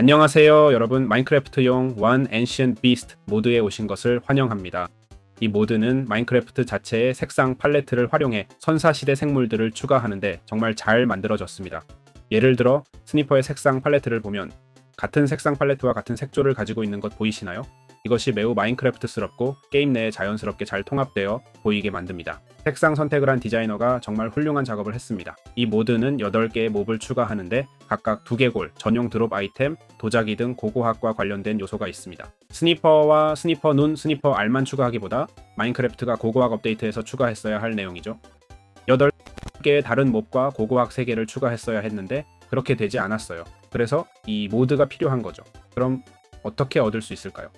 안녕하세요 여러분, 마인크래프트용 One Ancient Beast 모드에 오신 것을 환영합니다. 이 모드는 마인크래프트 자체의 색상 팔레트를 활용해 선사시대 생물들을 추가하는데 정말 잘 만들어졌습니다. 예를 들어 스니퍼의 색상 팔레트를 보면 같은 색상 팔레트와 같은 색조를 가지고 있는 것 보이시나요? 이것이 매우 마인크래프트스럽고 게임 내에 자연스럽게 잘 통합되어 보이게 만듭니다. 색상 선택을 한 디자이너가 정말 훌륭한 작업을 했습니다. 이 모드는 8개의 몹을 추가하는데 각각 두개골, 전용 드롭 아이템, 도자기 등 고고학과 관련된 요소가 있습니다. 스니퍼와 스니퍼 눈, 스니퍼 알만 추가하기보다 마인크래프트가 고고학 업데이트에서 추가했어야 할 내용이죠. 8개의 다른 몹과 고고학 3개를 추가했어야 했는데 그렇게 되지 않았어요. 그래서 이 모드가 필요한 거죠. 그럼 어떻게 얻을 수 있을까요?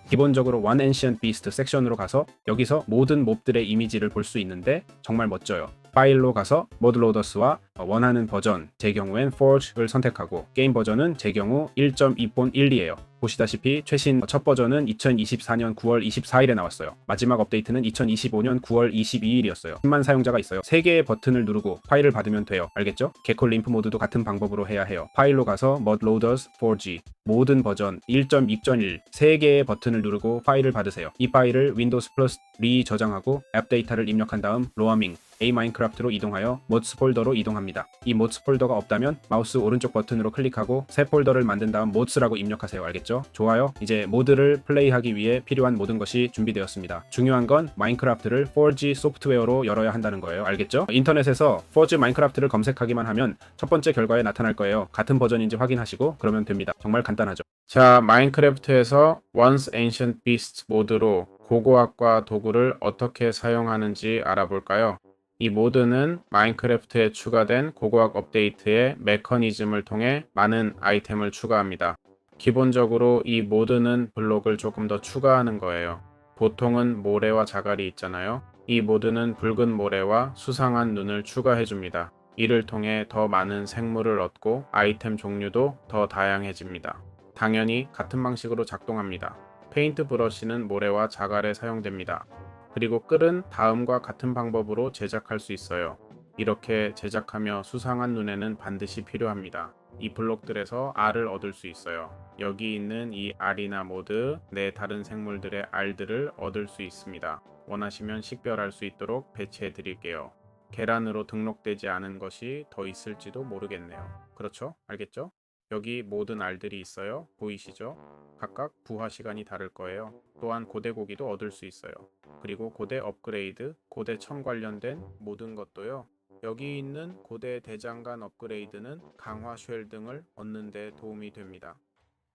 기본적으로 One Ancient Beast 섹션으로 가서 여기서 모든 몹들의 이미지를 볼 수 있는데 정말 멋져요. 파일로 가서 모드로더스와 원하는 버전, 제 경우엔 Forge를 선택하고 게임 버전은 제 경우 1.2.12예요. 보시다시피 최신 첫 버전은 2024년 9월 24일에 나왔어요. 마지막 업데이트는 2025년 9월 22일이었어요. 10만 사용자가 있어요. 3개의 버튼을 누르고 파일을 받으면 돼요. 알겠죠? 개콜 림프 모드도 같은 방법으로 해야 해요. 파일로 가서 modloaders 4G 모든 버전 1.2.1 3개의 버튼을 누르고 파일을 받으세요. 이 파일을 윈도우스 플러스 리저장하고 앱 데이터를 입력한 다음 로어밍 A-Minecraft로 이동하여 mods 폴더로 이동합니다. 이 mods 폴더가 없다면 마우스 오른쪽 버튼으로 클릭하고 새 폴더를 만든 다음 mods라고 입력하세요. 알겠죠? 좋아요. 이제 모드를 플레이하기 위해 필요한 모든 것이 준비되었습니다. 중요한 건 마인크래프트를 4G 소프트웨어로 열어야 한다는 거예요. 알겠죠? 인터넷에서 4G 마인크래프트를 검색하기만 하면 첫 번째 결과에 나타날 거예요. 같은 버전인지 확인하시고 그러면 됩니다. 정말 간단하죠. 자, 마인크래프트에서 Once Ancient Beast 모드로 고고학과 도구를 어떻게 사용하는지 알아볼까요? 이 모드는 마인크래프트에 추가된 고고학 업데이트의 메커니즘을 통해 많은 아이템을 추가합니다. 기본적으로 이 모드는 블록을 조금 더 추가하는 거예요. 보통은 모래와 자갈이 있잖아요. 이 모드는 붉은 모래와 수상한 눈을 추가해줍니다. 이를 통해 더 많은 생물을 얻고 아이템 종류도 더 다양해집니다. 당연히 같은 방식으로 작동합니다. 페인트 브러쉬는 모래와 자갈에 사용됩니다. 그리고 끌은 다음과 같은 방법으로 제작할 수 있어요. 이렇게 제작하며 수상한 눈에는 반드시 필요합니다. 이 블록들에서 알을 얻을 수 있어요. 여기 있는 이 알이나 모드, 내 다른 생물들의 알들을 얻을 수 있습니다. 원하시면 식별할 수 있도록 배치해 드릴게요. 계란으로 등록되지 않은 것이 더 있을지도 모르겠네요. 그렇죠? 알겠죠? 여기 모든 알들이 있어요. 보이시죠? 각각 부화 시간이 다를 거예요. 또한 고대 고기도 얻을 수 있어요. 그리고 고대 업그레이드, 고대 청 관련된 모든 것도요. 여기 있는 고대 대장간 업그레이드는 강화 쉘 등을 얻는 데 도움이 됩니다.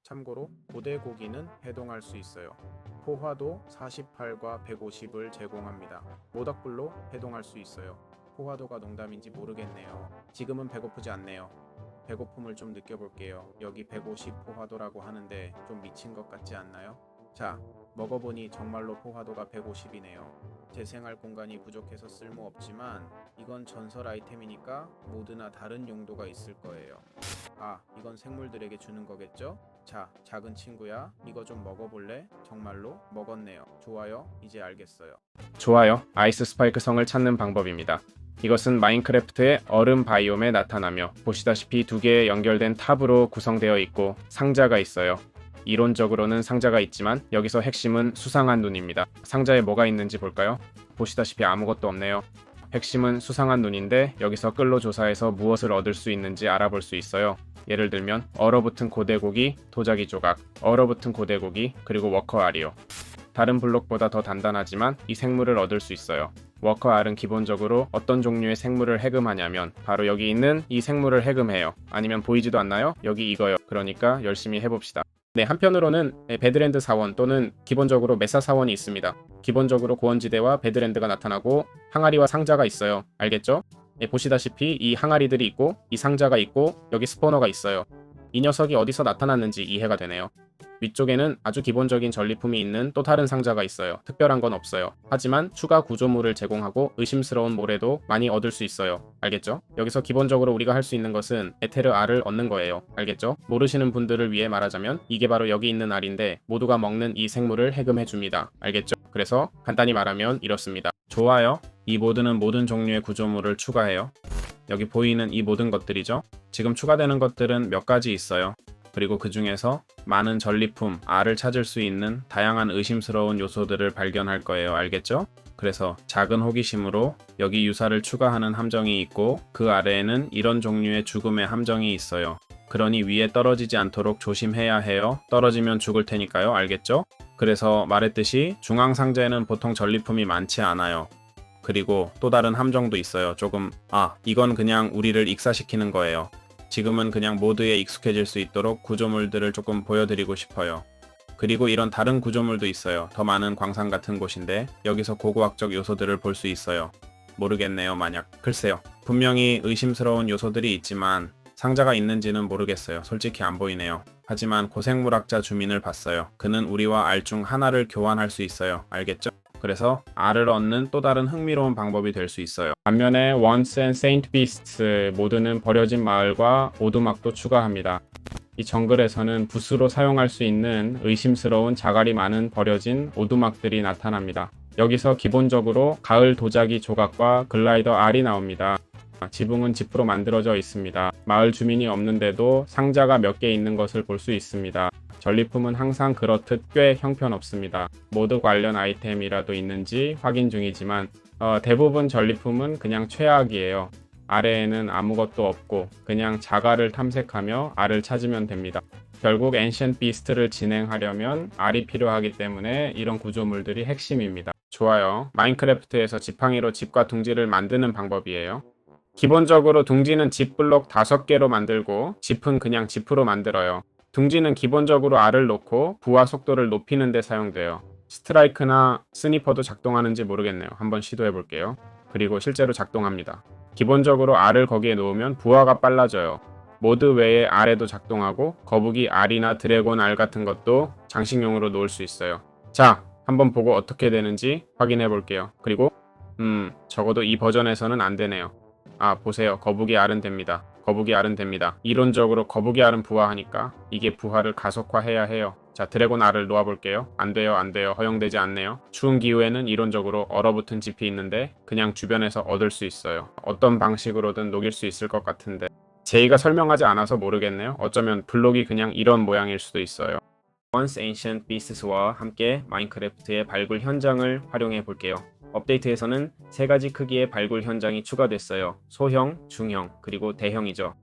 참고로 고대 고기는 해동할 수 있어요. 포화도 48과 150을 제공합니다. 모닥불로 해동할 수 있어요. 포화도가 농담인지 모르겠네요. 지금은 배고프지 않네요. 배고픔을 좀 느껴볼게요. 여기 150 포화도라고 하는데 좀 미친 것 같지 않나요? 자, 먹어보니 정말로 포화도가 150이네요. 재생할 공간이 부족해서 쓸모없지만 이건 전설 아이템이니까 모드나 다른 용도가 있을 거예요. 아, 이건 생물들에게 주는 거겠죠? 자, 작은 친구야, 이거 좀 먹어볼래? 정말로 먹었네요. 좋아요, 이제 알겠어요. 좋아요, 아이스 스파이크 성을 찾는 방법입니다. 이것은 마인크래프트의 얼음 바이옴에 나타나며 보시다시피 2개의 연결된 탑으로 구성되어 있고 상자가 있어요. 이론적으로는 상자가 있지만 여기서 핵심은 수상한 눈입니다. 상자에 뭐가 있는지 볼까요? 보시다시피 아무것도 없네요. 핵심은 수상한 눈인데 여기서 끌로 조사해서 무엇을 얻을 수 있는지 알아볼 수 있어요. 예를 들면 얼어붙은 고대고기, 도자기 조각, 얼어붙은 고대고기, 그리고 워커 알이요. 다른 블록보다 더 단단하지만 이 생물을 얻을 수 있어요. 워커 알은 기본적으로 어떤 종류의 생물을 해금하냐면 바로 여기 있는 이 생물을 해금해요. 아니면 보이지도 않나요? 여기 이거요. 그러니까 열심히 해봅시다. 네, 한편으로는 배드랜드 사원 또는 기본적으로 메사 사원이 있습니다. 기본적으로 고원지대와 배드랜드가 나타나고 항아리와 상자가 있어요. 알겠죠? 네, 보시다시피 이 항아리들이 있고 이 상자가 있고 여기 스포너가 있어요. 이 녀석이 어디서 나타났는지 이해가 되네요. 위쪽에는 아주 기본적인 전리품이 있는 또 다른 상자가 있어요. 특별한 건 없어요. 하지만 추가 구조물을 제공하고 의심스러운 모래도 많이 얻을 수 있어요. 알겠죠? 여기서 기본적으로 우리가 할 수 있는 것은 에테르 알을 얻는 거예요. 알겠죠? 모르시는 분들을 위해 말하자면 이게 바로 여기 있는 알인데 모두가 먹는 이 생물을 해금해 줍니다. 알겠죠? 그래서 간단히 말하면 이렇습니다. 좋아요. 이 모드는 모든 종류의 구조물을 추가해요. 여기 보이는 이 모든 것들이죠. 지금 추가되는 것들은 몇 가지 있어요. 그리고 그 중에서 많은 전리품, 알을 찾을 수 있는 다양한 의심스러운 요소들을 발견할 거예요. 알겠죠? 그래서 작은 호기심으로 여기 유사를 추가하는 함정이 있고 그 아래에는 이런 종류의 죽음의 함정이 있어요. 그러니 위에 떨어지지 않도록 조심해야 해요. 떨어지면 죽을 테니까요. 알겠죠? 그래서 말했듯이 중앙 상자에는 보통 전리품이 많지 않아요. 그리고 또 다른 함정도 있어요. 이건 그냥 우리를 익사시키는 거예요. 지금은 그냥 모드에 익숙해질 수 있도록 구조물들을 조금 보여드리고 싶어요. 그리고 이런 다른 구조물도 있어요. 더 많은 광산 같은 곳인데 여기서 고고학적 요소들을 볼 수 있어요. 모르겠네요. 글쎄요. 분명히 의심스러운 요소들이 있지만 상자가 있는지는 모르겠어요. 솔직히 안 보이네요. 하지만 고생물학자 주민을 봤어요. 그는 우리와 알 중 하나를 교환할 수 있어요. 알겠죠? 그래서 알을 얻는 또 다른 흥미로운 방법이 될 수 있어요. 반면에 Once and Saint Beasts 모드는 버려진 마을과 오두막도 추가합니다. 이 정글에서는 부스로 사용할 수 있는 의심스러운 자갈이 많은 버려진 오두막들이 나타납니다. 여기서 기본적으로 가을 도자기 조각과 글라이더 알이 나옵니다. 지붕은 지프로 만들어져 있습니다. 마을 주민이 없는데도 상자가 몇 개 있는 것을 볼 수 있습니다. 전리품은 항상 그렇듯 꽤 형편없습니다. 모드 관련 아이템이라도 있는지 확인 중이지만 대부분 전리품은 그냥 최악이에요. 아래에는 아무것도 없고 그냥 자갈을 탐색하며 알을 찾으면 됩니다. 결국 Ancient Beast를 진행하려면 알이 필요하기 때문에 이런 구조물들이 핵심입니다. 좋아요. 마인크래프트에서 지팡이로 집과 둥지를 만드는 방법이에요. 기본적으로 둥지는 집 블록 5개로 만들고 집은 그냥 지프로 만들어요. 둥지는 기본적으로 알을 놓고 부하 속도를 높이는 데 사용돼요. 스트라이크나 스니퍼도 작동하는지 모르겠네요. 한번 시도해 볼게요. 그리고 실제로 작동합니다. 기본적으로 알을 거기에 놓으면 부하가 빨라져요. 모드 외에 알에도 작동하고 거북이 알이나 드래곤 알 같은 것도 장식용으로 놓을 수 있어요. 자, 한번 보고 어떻게 되는지 확인해 볼게요. 그리고 적어도 이 버전에서는 안 되네요. 보세요. 거북이 알은 됩니다. 거북이 알은 됩니다. 이론적으로 거북이 알은 부화하니까 이게 부화를 가속화해야 해요. 자, 드래곤 알을 놓아볼게요. 안 돼요. 허용되지 않네요. 추운 기후에는 이론적으로 얼어붙은 짚이 있는데 그냥 주변에서 얻을 수 있어요. 어떤 방식으로든 녹일 수 있을 것 같은데 제이가 설명하지 않아서 모르겠네요. 어쩌면 블록이 그냥 이런 모양일 수도 있어요. Once Ancient Beasts와 함께 마인크래프트의 발굴 현장을 활용해 볼게요. 업데이트에서는 3가지 크기의 발굴 현장이 추가됐어요. 소형, 중형, 그리고 대형이죠.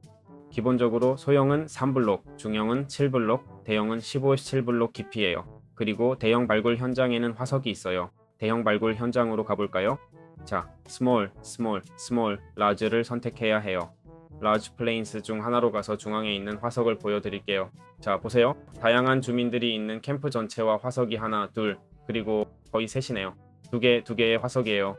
기본적으로 소형은 3블록, 중형은 7블록, 대형은 15-7블록 깊이에요. 그리고 대형 발굴 현장에는 화석이 있어요. 대형 발굴 현장으로 가볼까요? 자, small, large를 선택해야 해요. large plains 중 하나로 가서 중앙에 있는 화석을 보여드릴게요. 자, 보세요. 다양한 주민들이 있는 캠프 전체와 화석이 하나, 둘, 그리고 거의 셋이네요. 두 개의 화석이에요.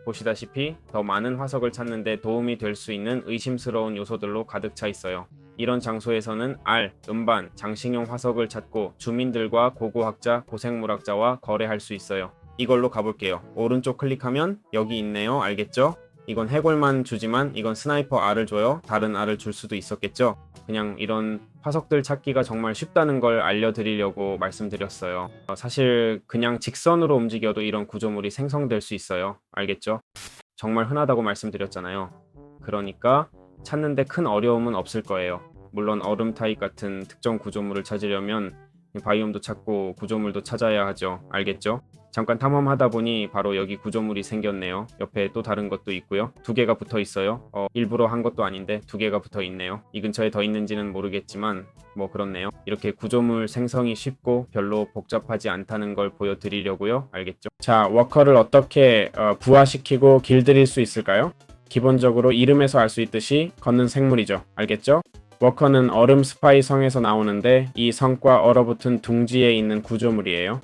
보시다시피 더 많은 화석을 찾는데 도움이 될 수 있는 의심스러운 요소들로 가득 차 있어요. 이런 장소에서는 알, 음반, 장식용 화석을 찾고 주민들과 고고학자, 고생물학자와 거래할 수 있어요. 이걸로 가볼게요. 오른쪽 클릭하면 여기 있네요. 알겠죠? 이건 해골만 주지만 이건 스나이퍼 알을 줘요. 다른 알을 줄 수도 있었겠죠? 그냥 이런 화석들 찾기가 정말 쉽다는 걸 알려드리려고 말씀드렸어요. 사실 그냥 직선으로 움직여도 이런 구조물이 생성될 수 있어요. 알겠죠? 정말 흔하다고 말씀드렸잖아요. 그러니까 찾는데 큰 어려움은 없을 거예요. 물론 얼음 타입 같은 특정 구조물을 찾으려면 바이옴도 찾고 구조물도 찾아야 하죠. 알겠죠? 잠깐 탐험하다 보니 바로 여기 구조물이 생겼네요. 옆에 또 다른 것도 있고요. 2개가 붙어 있어요. 일부러 한 것도 아닌데 2개가 붙어 있네요. 이 근처에 더 있는지는 모르겠지만 뭐 그렇네요. 이렇게 구조물 생성이 쉽고 별로 복잡하지 않다는 걸 보여드리려고요. 알겠죠? 자, 워커를 어떻게 부화시키고 길들일 수 있을까요? 기본적으로 이름에서 알 수 있듯이 걷는 생물이죠. 알겠죠? 워커는 얼음 스파이 성에서 나오는데 이 성과 얼어붙은 둥지에 있는 구조물이에요.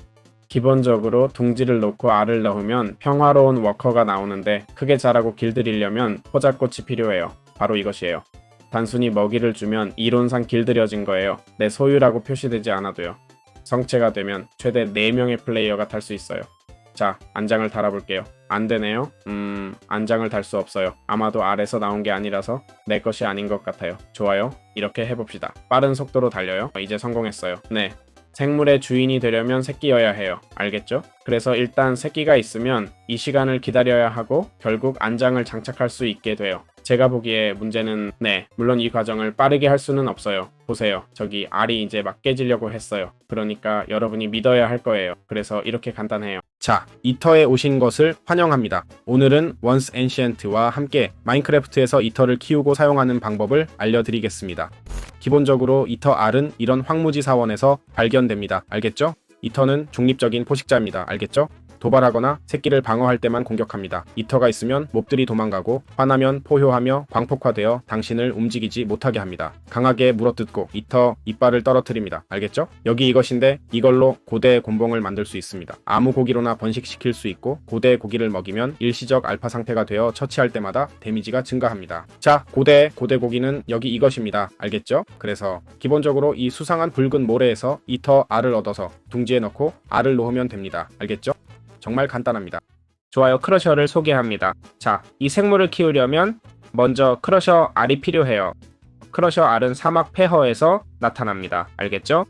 기본적으로 둥지를 놓고 알을 넣으면 평화로운 워커가 나오는데 크게 자라고 길들이려면 포잣꽃이 필요해요. 바로 이것이에요. 단순히 먹이를 주면 이론상 길들여진 거예요. 내 소유라고 표시되지 않아도요. 성체가 되면 최대 4명의 플레이어가 탈 수 있어요. 자, 안장을 달아볼게요. 안 되네요. 안장을 달 수 없어요. 아마도 알에서 나온 게 아니라서 내 것이 아닌 것 같아요. 좋아요. 이렇게 해봅시다. 빠른 속도로 달려요. 이제 성공했어요. 네. 생물의 주인이 되려면 새끼여야 해요. 알겠죠? 그래서 일단 새끼가 있으면 이 시간을 기다려야 하고 결국 안장을 장착할 수 있게 돼요. 제가 보기에 문제는 물론 이 과정을 빠르게 할 수는 없어요. 보세요. 저기 R이 이제 막 깨지려고 했어요. 그러니까 여러분이 믿어야 할 거예요. 그래서 이렇게 간단해요. 자, 이터에 오신 것을 환영합니다. 오늘은 Once Ancient와 함께 마인크래프트에서 이터를 키우고 사용하는 방법을 알려드리겠습니다. 기본적으로 이터 R은 이런 황무지 사원에서 발견됩니다. 알겠죠? 이터는 중립적인 포식자입니다. 알겠죠? 도발하거나 새끼를 방어할 때만 공격합니다. 이터가 있으면 몹들이 도망가고 화나면 포효하며 광폭화되어 당신을 움직이지 못하게 합니다. 강하게 물어뜯고 이터 이빨을 떨어뜨립니다. 알겠죠? 여기 이것인데 이걸로 고대 곤봉을 만들 수 있습니다. 아무 고기로나 번식시킬 수 있고 고대 고기를 먹이면 일시적 알파 상태가 되어 처치할 때마다 데미지가 증가합니다. 자, 고대 고기는 여기 이것입니다. 알겠죠? 그래서 기본적으로 이 수상한 붉은 모래에서 이터 R을 얻어서 둥지에 넣고 R을 놓으면 됩니다. 알겠죠? 정말 간단합니다. 좋아요, 크러셔를 소개합니다. 자, 이 생물을 키우려면 먼저 크러셔 R이 필요해요. 크러셔 R은 사막 폐허에서 나타납니다. 알겠죠?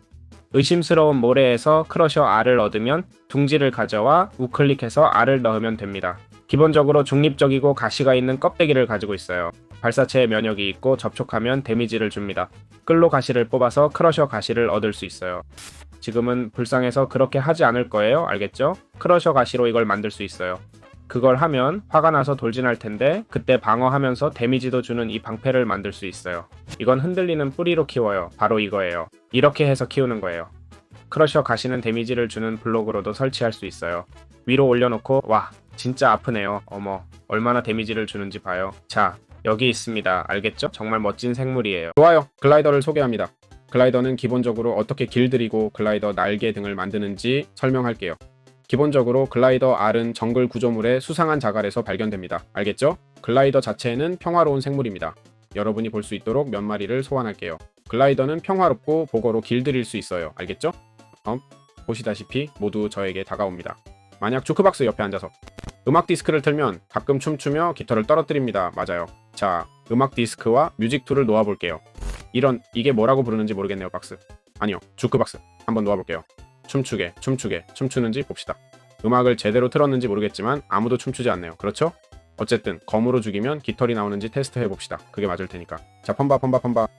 의심스러운 모래에서 크러셔 R을 얻으면 둥지를 가져와 우클릭해서 R을 넣으면 됩니다. 기본적으로 중립적이고 가시가 있는 껍데기를 가지고 있어요. 발사체에 면역이 있고 접촉하면 데미지를 줍니다. 끌로 가시를 뽑아서 크러셔 가시를 얻을 수 있어요. 지금은 불쌍해서 그렇게 하지 않을 거예요. 알겠죠? 크러셔 가시로 이걸 만들 수 있어요. 그걸 하면 화가 나서 돌진할 텐데 그때 방어하면서 데미지도 주는 이 방패를 만들 수 있어요. 이건 흔들리는 뿌리로 키워요. 바로 이거예요. 이렇게 해서 키우는 거예요. 크러셔 가시는 데미지를 주는 블록으로도 설치할 수 있어요. 위로 올려놓고 와, 진짜 아프네요. 어머, 얼마나 데미지를 주는지 봐요. 자, 여기 있습니다. 알겠죠? 정말 멋진 생물이에요. 좋아요, 글라이더를 소개합니다. 글라이더는 기본적으로 어떻게 길들이고 글라이더 날개 등을 만드는지 설명할게요. 기본적으로 글라이더 R은 정글 구조물의 수상한 자갈에서 발견됩니다. 알겠죠? 글라이더 자체는 평화로운 생물입니다. 여러분이 볼 수 있도록 몇 마리를 소환할게요. 글라이더는 평화롭고 보거로 길들일 수 있어요. 알겠죠? 보시다시피 모두 저에게 다가옵니다. 만약 주크박스 옆에 앉아서 음악 디스크를 틀면 가끔 춤추며 깃털을 떨어뜨립니다. 맞아요. 자, 음악 디스크와 뮤직 툴을 놓아볼게요. 이게 뭐라고 부르는지 모르겠네요. 박스. 아니요, 주크박스. 한번 놓아볼게요. 춤추는지 봅시다. 음악을 제대로 틀었는지 모르겠지만 아무도 춤추지 않네요. 그렇죠? 어쨌든 검으로 죽이면 깃털이 나오는지 테스트 해봅시다. 그게 맞을 테니까. 자, 펌바.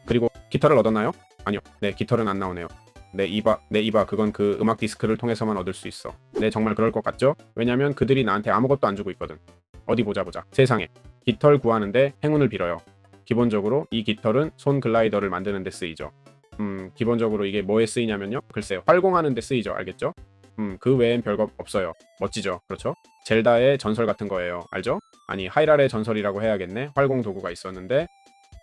그리고 깃털을 얻었나요? 아니요. 네, 깃털은 안 나오네요. 네, 이봐. 그건 그 음악 디스크를 통해서만 얻을 수 있어. 네, 정말 그럴 것 같죠? 왜냐면 그들이 나한테 아무것도 안 주고 있거든. 어디 보자. 세상에. 깃털 구하는데 행운을 빌어요. 기본적으로 이 깃털은 손 글라이더를 만드는 데 쓰이죠. 기본적으로 이게 뭐에 쓰이냐면요. 글쎄요. 활공하는 데 쓰이죠. 알겠죠? 그 외엔 별거 없어요. 멋지죠? 그렇죠? 젤다의 전설 같은 거예요. 알죠? 아니, 하이랄의 전설이라고 해야겠네. 활공 도구가 있었는데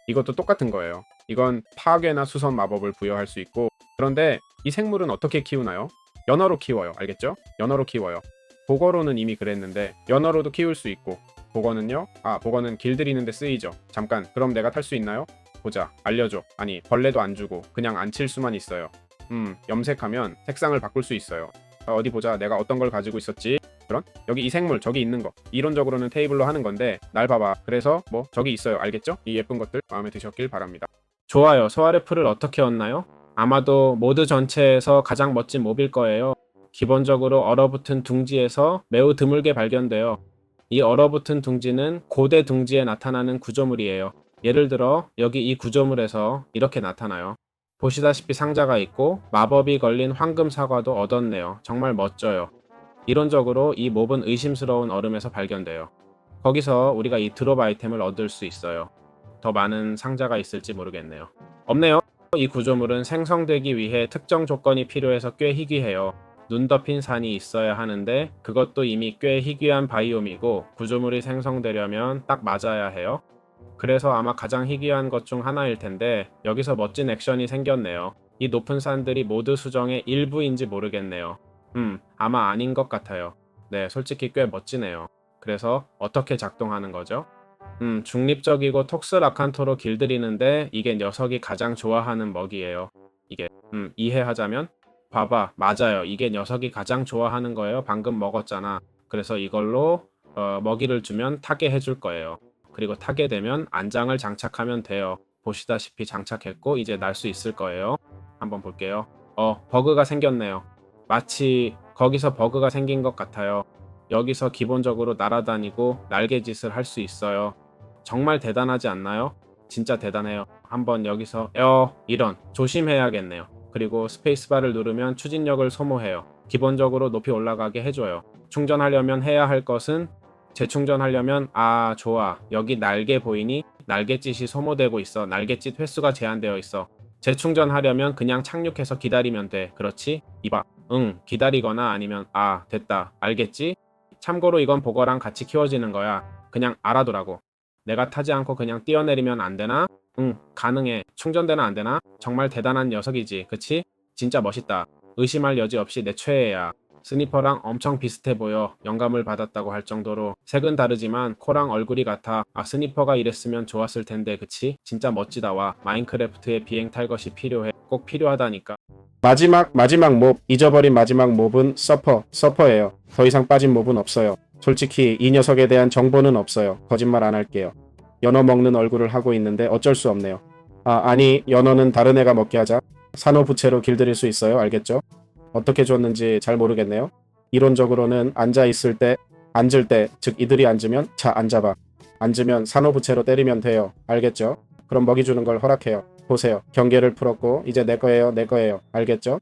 이것도 똑같은 거예요. 이건 파괴나 수선 마법을 부여할 수 있고, 그런데 이 생물은 어떻게 키우나요? 연어로 키워요. 알겠죠? 연어로 키워요. 보거로는 이미 그랬는데 연어로도 키울 수 있고, 보거는 길들이는 데 쓰이죠. 잠깐, 그럼 내가 탈 수 있나요? 보자, 알려줘. 아니, 벌레도 안 주고 그냥 안 칠 수만 있어요. 염색하면 색상을 바꿀 수 있어요. 어디 보자, 내가 어떤 걸 가지고 있었지? 그런? 여기 이 생물, 저기 있는 거. 이론적으로는 테이블로 하는 건데 날 봐봐. 그래서 저기 있어요. 알겠죠? 이 예쁜 것들 마음에 드셨길 바랍니다. 좋아요. 소아레프를 어떻게 얻나요? 아마도 모드 전체에서 가장 멋진 몹일 거예요. 기본적으로 얼어붙은 둥지에서 매우 드물게 발견돼요. 이 얼어붙은 둥지는 고대 둥지에 나타나는 구조물이에요. 예를 들어 여기 이 구조물에서 이렇게 나타나요. 보시다시피 상자가 있고 마법이 걸린 황금 사과도 얻었네요. 정말 멋져요. 이론적으로 이 몹은 의심스러운 얼음에서 발견돼요. 거기서 우리가 이 드롭 아이템을 얻을 수 있어요. 더 많은 상자가 있을지 모르겠네요. 없네요. 이 구조물은 생성되기 위해 특정 조건이 필요해서 꽤 희귀해요. 눈 덮인 산이 있어야 하는데 그것도 이미 꽤 희귀한 바이옴이고 구조물이 생성되려면 딱 맞아야 해요. 그래서 아마 가장 희귀한 것 중 하나일 텐데 여기서 멋진 액션이 생겼네요. 이 높은 산들이 모드 수정의 일부인지 모르겠네요. 아마 아닌 것 같아요. 네, 솔직히 꽤 멋지네요. 그래서 어떻게 작동하는 거죠? 중립적이고 톡스라칸토로 길들이는데 이게 녀석이 가장 좋아하는 먹이에요. 이게 이해하자면 봐봐, 맞아요. 이게 녀석이 가장 좋아하는 거예요. 방금 먹었잖아. 그래서 이걸로 먹이를 주면 타게 해줄 거예요. 그리고 타게 되면 안장을 장착하면 돼요. 보시다시피 장착했고 이제 날 수 있을 거예요. 한번 볼게요. 버그가 생겼네요. 마치 거기서 버그가 생긴 것 같아요. 여기서 기본적으로 날아다니고 날개짓을 할 수 있어요. 정말 대단하지 않나요? 진짜 대단해요. 한번 여기서 이런 조심해야겠네요. 그리고 스페이스바를 누르면 추진력을 소모해요. 기본적으로 높이 올라가게 해줘요. 충전하려면 해야 할 것은 재충전하려면 좋아. 여기 날개 보이니? 날갯짓이 소모되고 있어. 날갯짓 횟수가 제한되어 있어. 재충전하려면 그냥 착륙해서 기다리면 돼. 그렇지? 이봐. 응, 기다리거나 아니면 됐다. 알겠지? 참고로 이건 보거랑 같이 키워지는 거야. 그냥 알아두라고. 내가 타지 않고 그냥 뛰어내리면 안 되나? 응, 가능해. 충전되나 안 되나? 정말 대단한 녀석이지. 그치? 진짜 멋있다. 의심할 여지 없이 내 최애야. 스니퍼랑 엄청 비슷해 보여. 영감을 받았다고 할 정도로. 색은 다르지만 코랑 얼굴이 같아. 스니퍼가 이랬으면 좋았을 텐데 그치? 진짜 멋지다. 와. 마인크래프트에 비행 탈 것이 필요해. 꼭 필요하다니까. 마지막 몹. 잊어버린 마지막 몹은 서퍼예요. 더 이상 빠진 몹은 없어요. 솔직히 이 녀석에 대한 정보는 없어요. 거짓말 안 할게요. 연어 먹는 얼굴을 하고 있는데 어쩔 수 없네요. 아니 연어는 다른 애가 먹게 하자. 산호 부채로 길들일 수 있어요. 알겠죠? 어떻게 줬는지 잘 모르겠네요. 이론적으로는 앉을 때, 즉 이들이 앉으면 앉아봐. 앉으면 산호 부채로 때리면 돼요. 알겠죠? 그럼 먹이 주는 걸 허락해요. 보세요. 경계를 풀었고 이제 내 거예요. 알겠죠?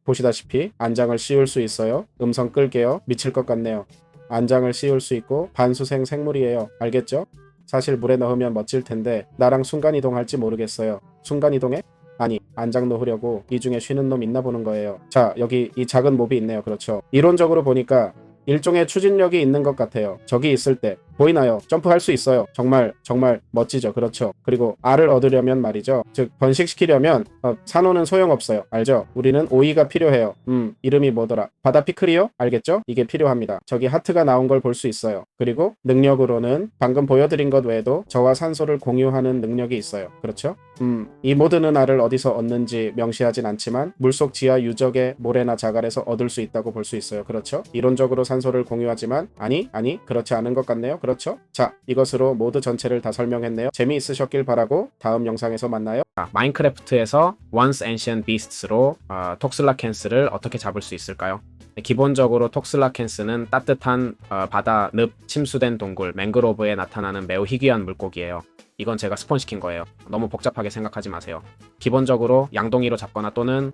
보시다시피 안장을 씌울 수 있어요. 음성 끌게요. 미칠 것 같네요. 안장을 씌울 수 있고 반수생 생물이에요. 알겠죠? 사실 물에 넣으면 멋질 텐데 나랑 순간이동할지 모르겠어요. 순간이동해? 아니, 안장 놓으려고 이 중에 쉬는 놈 있나 보는 거예요. 자, 여기 이 작은 몹이 있네요. 그렇죠? 이론적으로 보니까 일종의 추진력이 있는 것 같아요. 저기 있을 때 보이나요? 점프할 수 있어요. 정말 멋지죠. 그렇죠. 그리고 알을 얻으려면 말이죠. 즉 번식시키려면 산호는 소용없어요. 알죠? 우리는 오이가 필요해요. 이름이 뭐더라? 바다 피클이요? 알겠죠? 이게 필요합니다. 저기 하트가 나온 걸 볼 수 있어요. 그리고 능력으로는 방금 보여드린 것 외에도 저와 산소를 공유하는 능력이 있어요. 그렇죠? 이 모드는 알을 어디서 얻는지 명시하진 않지만 물속 지하 유적의 모래나 자갈에서 얻을 수 있다고 볼 수 있어요. 그렇죠? 이론적으로 산소를 공유하지만 아니 그렇지 않은 것 같네요. 그렇죠? 자, 이것으로 모드 전체를 다 설명했네요. 재미있으셨길 바라고 다음 영상에서 만나요. 마인크래프트에서 Once Ancient Beasts로 톡슬라캔스를 어떻게 잡을 수 있을까요? 기본적으로 톡슬라캔스는 따뜻한 바다 늪 침수된 동굴 맹그로브에 나타나는 매우 희귀한 물고기예요. 이건 제가 스폰시킨 거예요. 너무 복잡하게 생각하지 마세요. 기본적으로 양동이로 잡거나 또는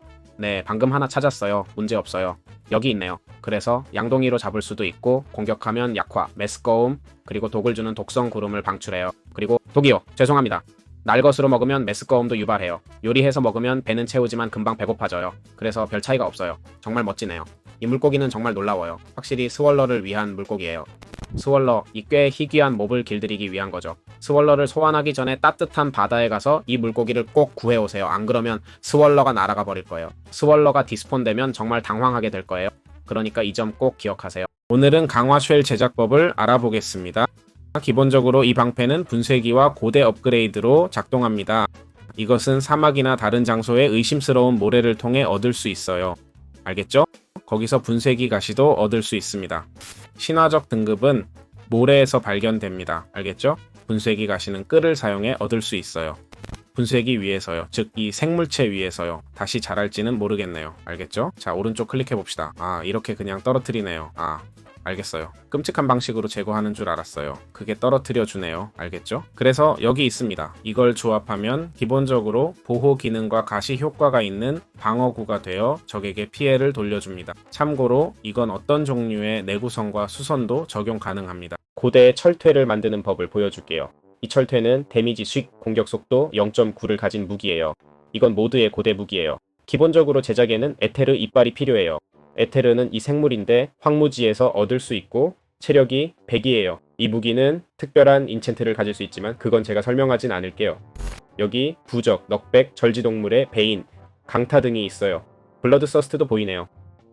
방금 하나 찾았어요. 문제없어요. 여기 있네요. 그래서 양동이로 잡을 수도 있고 공격하면 약화, 메스꺼움, 그리고 독을 주는 독성 구름을 방출해요. 그리고 독이요. 죄송합니다. 날것으로 먹으면 메스꺼움도 유발해요. 요리해서 먹으면 배는 채우지만 금방 배고파져요. 그래서 별 차이가 없어요. 정말 멋지네요. 이 물고기는 정말 놀라워요. 확실히 스월러를 위한 물고기예요. 스월러, 이 꽤 희귀한 몹을 길들이기 위한 거죠. 스월러를 소환하기 전에 따뜻한 바다에 가서 이 물고기를 꼭 구해오세요. 안 그러면 스월러가 날아가 버릴 거예요. 스월러가 디스폰되면 정말 당황하게 될 거예요. 그러니까 이 점 꼭 기억하세요. 오늘은 강화 쉘 제작법을 알아보겠습니다. 기본적으로 이 방패는 분쇄기와 고대 업그레이드로 작동합니다. 이것은 사막이나 다른 장소에 의심스러운 모래를 통해 얻을 수 있어요. 알겠죠? 거기서 분쇄기 가시도 얻을 수 있습니다. 신화적 등급은 모래에서 발견됩니다. 알겠죠? 분쇄기 가시는 끌을 사용해 얻을 수 있어요. 분쇄기 위에서요. 즉 이 생물체 위에서요. 다시 자랄지는 모르겠네요. 알겠죠? 자, 오른쪽 클릭해 봅시다. 이렇게 그냥 떨어뜨리네요. 알겠어요. 끔찍한 방식으로 제거하는 줄 알았어요. 그게 떨어뜨려 주네요. 알겠죠? 그래서 여기 있습니다. 이걸 조합하면 기본적으로 보호 기능과 가시 효과가 있는 방어구가 되어 적에게 피해를 돌려줍니다. 참고로 이건 어떤 종류의 내구성과 수선도 적용 가능합니다. 고대 철퇴를 만드는 법을 보여줄게요. 이 철퇴는 데미지 식 공격 속도 0.9를 가진 무기예요. 이건 모드의 고대 무기예요. 기본적으로 제작에는 에테르 이빨이 필요해요. 에테르는 이 생물인데 황무지에서 얻을 수 있고 체력이 100이에요. 이 무기는 특별한 인챈트를 가질 수 있지만 그건 제가 설명하진 않을게요. 여기 부적, 넉백, 절지동물의 베인, 강타 등이 있어요. 블러드 서스트도 보이네요.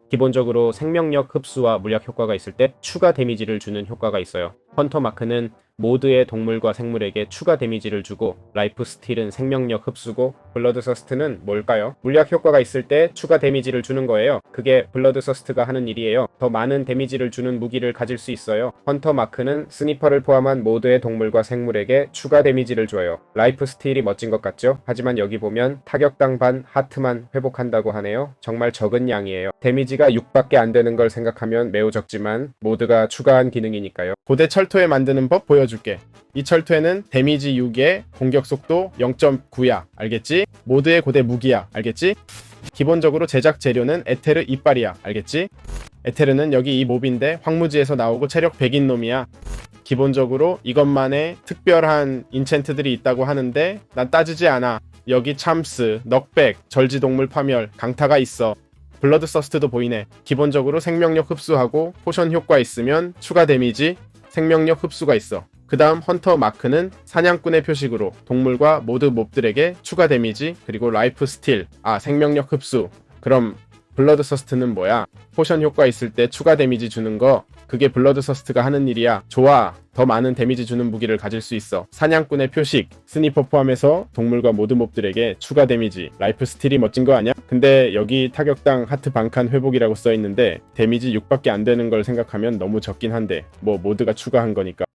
기본적으로 생명력 흡수와 물약 효과가 있을 때 추가 데미지를 주는 효과가 있어요. 헌터 마크는 모드의 동물과 생물에게 추가 데미지를 주고 라이프 스틸은 생명력 흡수고 블러드서스트는 뭘까요? 물약 효과가 있을 때 추가 데미지를 주는 거예요. 그게 블러드서스트가 하는 일이에요. 더 많은 데미지를 주는 무기를 가질 수 있어요. 헌터 마크는 스니퍼를 포함한 모두의 동물과 생물에게 추가 데미지를 줘요. 라이프 스틸이 멋진 것 같죠? 하지만 여기 보면 타격당 반 하트만 회복한다고 하네요. 정말 적은 양이에요. 데미지가 6밖에 안 되는 걸 생각하면 매우 적지만 모드가 추가한 기능이니까요. 고대 철토에 만드는 법 보여줄게. 이 철토에는 데미지 6에 공격 속도 0.9야. 알겠지? 모드의 고대 무기야. 알겠지? 기본적으로 제작 재료는 에테르 이빨이야. 알겠지? 에테르는 여기 이 몹인데 황무지에서 나오고 체력 100인 놈이야. 기본적으로 이것만의 특별한 인챈트들이 있다고 하는데 난 따지지 않아. 여기 참스, 넉백, 절지동물 파멸, 강타가 있어. 블러드서스트도 보이네. 기본적으로 생명력 흡수하고 포션 효과 있으면 추가 데미지, 생명력 흡수가 있어. 그 다음 헌터 마크는 사냥꾼의 표식으로 동물과 모두 몹들에게 추가 데미지, 그리고 라이프 스틸, 생명력 흡수. 그럼 블러드서스트는 뭐야? 포션 효과 있을 때 추가 데미지 주는 거, 그게 블러드서스트가 하는 일이야. 좋아. 더 많은 데미지 주는 무기를 가질 수 있어. 사냥꾼의 표식, 스니퍼 포함해서 동물과 모든 몹들에게 추가 데미지, 라이프 스틸이 멋진 거 아니야? 근데 여기 타격당 하트 반칸 회복이라고 써있는데 데미지 6밖에 안 되는 걸 생각하면 너무 적긴 한데 뭐 모드가 추가한 거니까.